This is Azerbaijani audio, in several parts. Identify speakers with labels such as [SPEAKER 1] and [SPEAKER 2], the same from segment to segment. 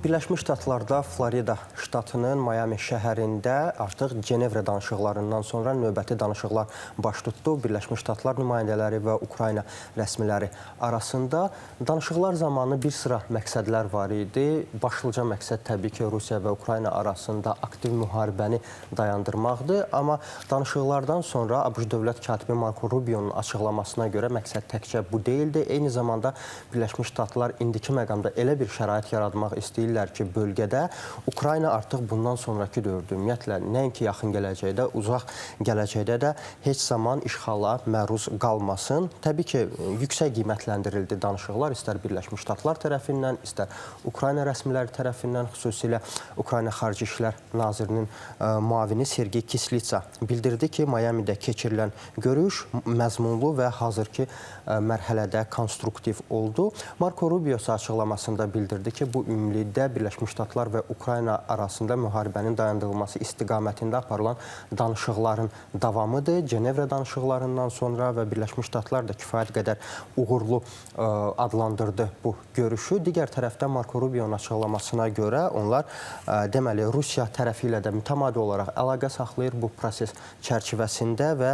[SPEAKER 1] Birləşmiş Ştatlarda Florida ştatının Miami şəhərində artıq Cenevre danışıqlarından sonra növbəti danışıqlar baş tutdu. Birləşmiş Ştatlar nümayəndələri və Ukrayna rəsmiləri arasında danışıqlar zamanı bir sıra məqsədlər var idi. Başlıca məqsəd təbii ki, Rusiya və Ukrayna arasında aktiv müharibəni dayandırmaqdır. Amma danışıqlardan sonra ABŞ dövlət katibi Marco Rubio'nun açıqlamasına görə məqsəd təkcə bu deyildi. Eyni zamanda Birləşmiş Ştatlar indiki məqamda elə bir şərait yaratmaq istəyirlər ki, bölgədə Ukrayna artıq bundan sonraki dövrdə ümumiyyətlə nəinki yaxın gələcəkdə, uzaq gələcəkdə də heç zaman işğala məruz qalmasın. Təbii ki, yüksək qiymətləndirildi danışıqlar, istər Birləşmiş Ştatlar tərəfindən, istər Ukrayna rəsmiləri tərəfindən, xüsusilə Ukrayna Xarici İşlər Nazirinin müavini Sergey Kislitsa bildirdi ki, Miami'də keçirilən görüş məzmunlu və hazırki mərhələdə konstruktiv oldu. Marco Rubio açıqlamasında bildirdi ki, bu ümumilikdə Birləşmiş Ştatlar və Ukrayna arasında müharibənin dayandırılması istiqamətində aparılan danışıqların davamıdır. Cenevre danışıqlarından sonra və Birləşmiş Ştatlar da kifayət qədər uğurlu adlandırdı bu görüşü. Digər tərəfdən Marco Rubio'nun açıqlamasına görə onlar deməli Rusiya tərəfi ilə də mütəmadi olaraq əlaqə saxlayır bu proses çərçivəsində və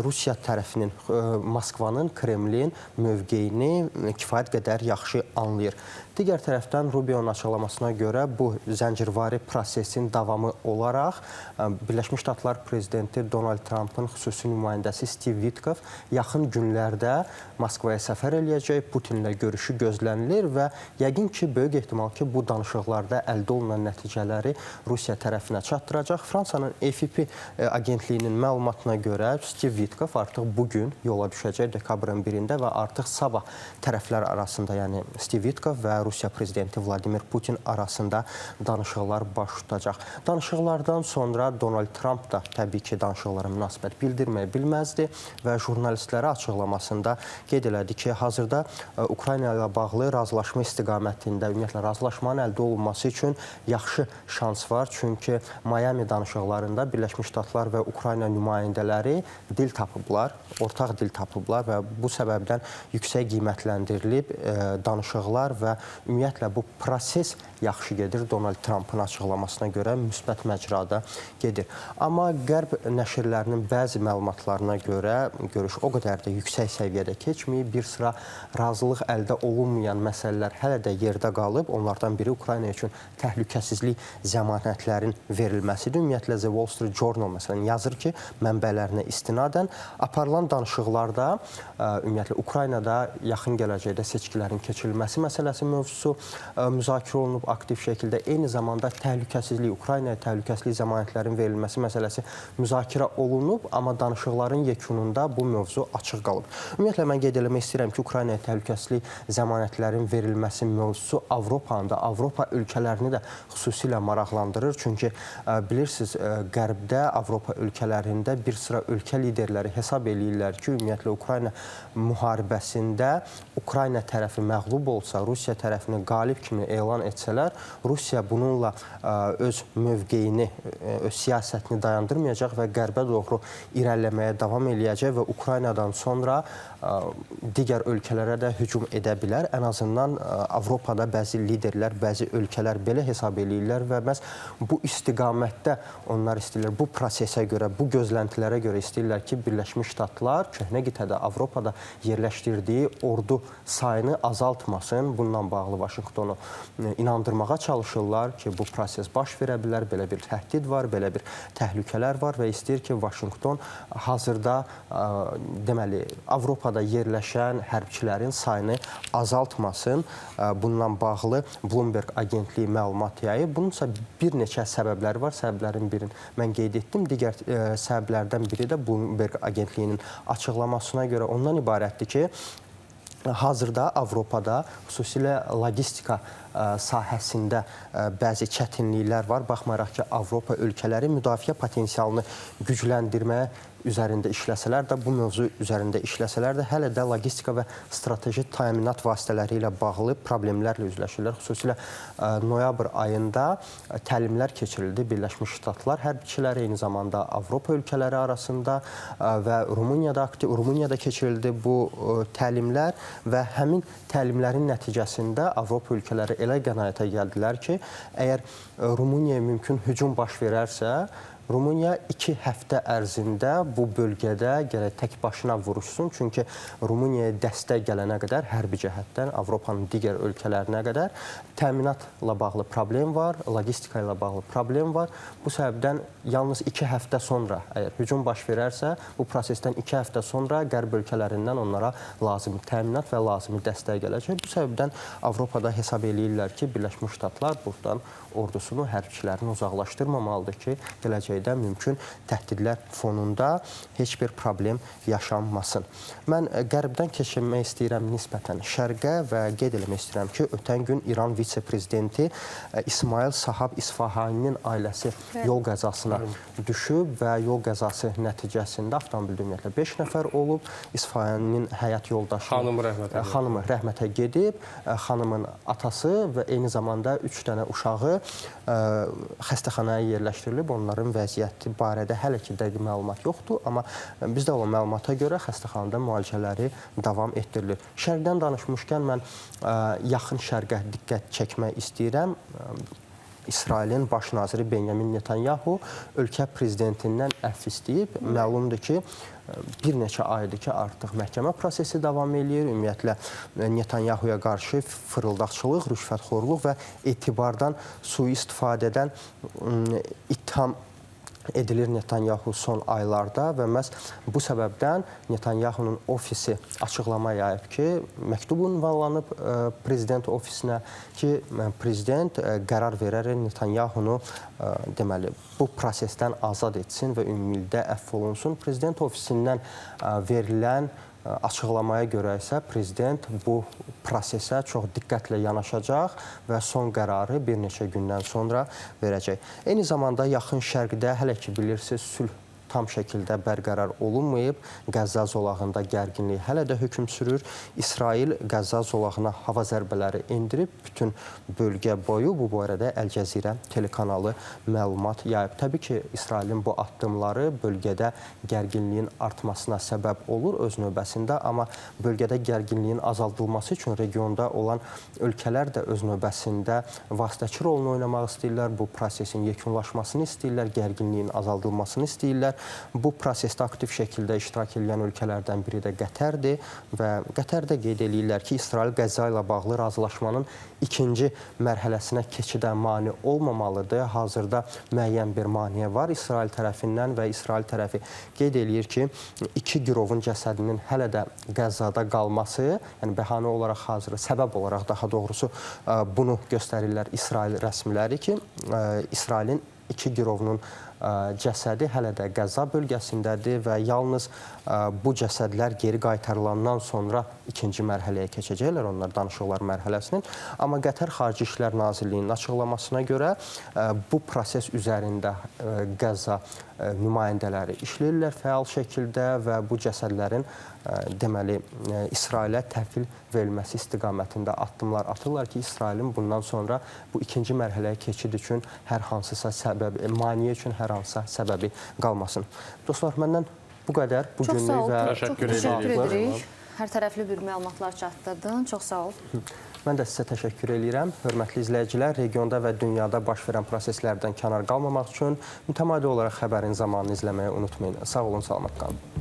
[SPEAKER 1] Rusiya tərəfinin, Moskvanın, Kremlin mövqeyini kifayət qədər yaxşı anlayır. Digər tərəfdən Rubio'nun açıqlamasına görə bu zəncirvari prosesin davamı olaraq Birləşmiş Ştatlar prezidenti Donald Trump'ın xüsusi nümayəndəsi Steve Witkoff yaxın günlərdə Moskvaya səfər eləyəcək, Putinlə görüşü gözlənilir və yəqin ki, böyük ehtimal ki, bu danışıqlarda əldə olunan nəticələri Rusiya tərəfinə çatdıracaq. Fransanın AFP agentliyinin məlumatına görə Steve Witkoff artıq bugün yola düşəcək dekabrın 1-də və artıq sabah tərəflər arasında, yəni Steve Witkoff və Rusiya prezidenti Vladimir Putin arasında danışıqlar baş tutacaq. Danışıqlardan sonra Donald Trump da təbii ki, danışıqlara münasibət bildirməyə bilməzdi və jurnalistlərə açıqlamasında qeyd elədi ki, hazırda Ukrayna ilə bağlı razılaşma istiqamətində, ümumiyyətlə razılaşmanın əldə olunması üçün yaxşı şans var. Çünki Miami danışıqlarında Birləşmiş Ştatlar və Ukrayna nümayəndələri dil tapıblar, ortaq dil tapıblar və bu səbəbdən yüksək qiymətləndirilib danışıqlar və ümumiyyətlə bu proses yaxşı gedir. Donald Trump'ın açıqlamasına görə müsbət məcrada gedir. Amma Qərb nəşrlərinin bəzi məlumatlarına görə görüş o qədər də yüksək səviyyədə keçməyib. Bir sıra razılıq əldə olunmayan məsələlər hələ də yerdə qalıb. Onlardan biri Ukrayna üçün təhlükəsizlik zəmanətlərin verilməsidir. Ümumiyyətlə The Wall Street Journal məsələn yazır ki, mənbələrinə istinadən aparılan danışıqlarda ümumiyyətlə Ukraynada yaxın gələcəkdə seçkilərin keçirilməsi məsələsi mövzusu müzakirə olunub aktiv şəkildə. Eyni zamanda təhlükəsizlik, Ukraynaya təhlükəsizlik zəmanətlərin verilməsi məsələsi müzakirə olunub, amma danışıqların yekununda bu mövzu açıq qalıb. Ümumiyyətlə, mən qeyd eləmək istəyirəm ki, Ukraynaya təhlükəsizlik zəmanətlərin verilməsi mövzusu Avropanın da, Avropa ölkələrini də xüsusilə maraqlandırır. Çünki bilirsiniz, Qərbdə, Avropa ölkələrində bir sıra ölkə liderləri hesab eləyirlər ki, ümumiyyətlə, Ukrayna müharibəsində Ukrayna tərəfi məğlub olsa, Rusiya tərəfini qalib kimi elan etsələr, Rusiya bununla öz mövqeyini, öz siyasətini dayandırmayacaq və qərbə doğru irəliləməyə davam eləyəcək və Ukraynadan sonra digər ölkələrə də hücum edə bilər. Ən azından Avropada bəzi liderlər, bəzi ölkələr belə hesab eləyirlər və məhz bu istiqamətdə onlar istəyirlər, bu prosesə görə, bu gözləntilərə görə istəyirlər ki, Birləşmiş Ştatlar köhnə qitədə Avropada yerləşdirdiyi ordu sayını azaltmasın. Bununla bağlı Vaşinqtonu inandırmağa çalışırlar ki, bu proses baş verə bilər, belə bir təhdid var, belə bir təhlükələr var və istəyir ki, Vaşinqton hazırda deməli, Avropada yerləşən hərbçilərin sayını azaltmasın. Bununla bağlı Bloomberg agentliyi məlumat yayıb. Bununsa bir neçə səbəbləri var. Səbəblərin birini mən qeyd etdim. Digər səbəblərdən biri də Bloomberg agentliyinin açıqlamasına görə ondan ibarətdir ki, hazırda Avropada xüsusilə logistika sahəsində bəzi çətinliklər var. Baxmayaraq ki, Avropa ölkələri müdafiə potensialını gücləndirməyə üzərində işləsələr də, bu mövzu üzərində işləsələr də hələ də logistika və strateji təminat vasitələri ilə bağlı problemlərlə üzləşirlər. Xüsusilə noyabr ayında təlimlər keçirildi. Birləşmiş Ştatlar hərbçiləri, eyni zamanda Avropa ölkələri arasında və Rumuniyada keçirildi bu təlimlər və həmin təlimlərin nəticəsində Avropa ölkələri elə qənaətə gəldilər ki, əgər Rumuniyaya mümkün hücum baş verərsə, Rumıniya 2 həftə ərzində bu bölgədə gərək tək başına vuruşsun. Çünki Rumuniyaya dəstək gələnə qədər hərbi cəhətdən Avropanın digər ölkələrinə qədər təminatla bağlı problem var, logistika ilə bağlı problem var. Bu səbəbdən yalnız 2 həftə sonra, əgər hücum baş verərsə, bu prosesdən 2 həftə sonra qərb ölkələrindən onlara lazımi təminat və lazımi dəstək gələcək. Bu səbəbdən Avropada hesab eləyirlər ki, Birləşmiş Ştatlar buradan ordusunu, hərbçilərini uzaqlaşdırmamalıdır ki, gələcəkdə mümkün təhdidlər fonunda heç bir problem yaşanmasın. Mən qərbdən keçirmək istəyirəm nisbətən şərqə və qeyd eləmək istəyirəm ki, ötən gün İran vitse-prezidenti İsmail Sahab İsfahaninin ailəsi yol qəzasına düşüb və yol qəzası nəticəsində avtomobildə ümumiyyətlə 5 nəfər olub. İsfahaninin həyat yoldaşı xanımı rəhmətə gedib. Xanımın atası və eyni zamanda 3 dənə uşağı xəstəxanaya yerləşdirilib. Onların vəziyyəti barədə hələ ki dəqiq məlumat yoxdur, amma bizdə olan məlumata görə xəstəxanada müalicələri davam etdirilir. Şərqdən danışmışkən mən yaxın şərqə diqqət çəkmək istəyirəm. İsrailin baş naziri Benyamin Netanyahu ölkə prezidentindən əfv istəyib. Məlumdur ki, bir neçə aydır ki, artıq məhkəmə prosesi davam edir. Ümumiyyətlə, Netanyahuya qarşı fırıldaqçılıq, rüşvətxorluq və etibardan sui-istifadədən ittiham edilir Netanyahu son aylarda və məhz bu səbəbdən Netanyahunun ofisi açıqlama yayıb ki, məktub ünvanlanıb prezident ofisinə ki, prezident qərar verərək Netanyahunu deməli, bu prosesdən azad etsin və ümumilikdə əfv olunsun. Prezident ofisindən verilən açıqlamaya görə isə prezident bu prosesə çox diqqətlə yanaşacaq və son qərarı bir neçə gündən sonra verəcək. Eyni zamanda yaxın şərqdə hələ ki bilirsiniz, sülh tam şəkildə bərqərar olunmayıb. Qəzza zolağında gərginlik hələ də hökm sürür. İsrail Qəzza zolağına hava zərbələri endirib bütün bölgə boyu. Bu barədə Əl-Cəzirə telekanalı məlumat yayıb. Təbii ki, İsrailin bu addımları bölgədə gərginliyin artmasına səbəb olur öz növbəsində, amma bölgədə gərginliyin azaldılması üçün regionda olan ölkələr də öz növbəsində vasitəçi rolunu oynamaq istəyirlər. Bu prosesin yekunlaşmasını istəyirlər, gərginliyin azaldılmasını istəyirlər. Bu prosesdə aktiv şəkildə iştirak edən ölkələrdən biri də Qətərdir və Qətərdə qeyd edirlər ki, İsrail Qəzza ilə bağlı razılaşmanın ikinci mərhələsinə keçidə mane olmamalıdır. Hazırda müəyyən bir maneə var İsrail tərəfindən və İsrail tərəfi qeyd edir ki, 2 girovun cəsədinin hələ də Qəzzada qalması, yəni bəhanə olaraq hazır, səbəb olaraq daha doğrusu bunu göstərirlər İsrail rəsmiləri ki, İsrailin 2 girovunun cəsədi hələ də Qəzza bölgəsindədir və yalnız bu cəsədlər geri qaytarılandan sonra ikinci mərhələyə keçəcəklər, onlar danışıqlar mərhələsinin. Amma Qətər Xarici İşlər Nazirliyinin açıqlamasına görə bu proses üzərində Qəzza nümayəndələri işləyirlər fəal şəkildə və bu cəsədlərin deməli İsrailə təhvil verilməsi istiqamətində addımlar atırlar ki, İsrailin bundan sonra bu ikinci mərhələyə keçid üçün hər hansısa səbəb, maneə üçün hər hansısa səbəbi qalmasın. Dostlar, məndən bu qədər.
[SPEAKER 2] Çox sağ ol, çox təşəkkür edirik. Hər tərəfli bir məlumatlar çatdırdın. Çox sağ ol.
[SPEAKER 1] Mən də sizə təşəkkür edirəm. Hörmətli izləyicilər, regionda və dünyada baş verən proseslərdən kənar qalmamaq üçün mütəmadi olaraq xəbərin zamanını izləməyi unutmayın. Sağ olun, salamat qalın.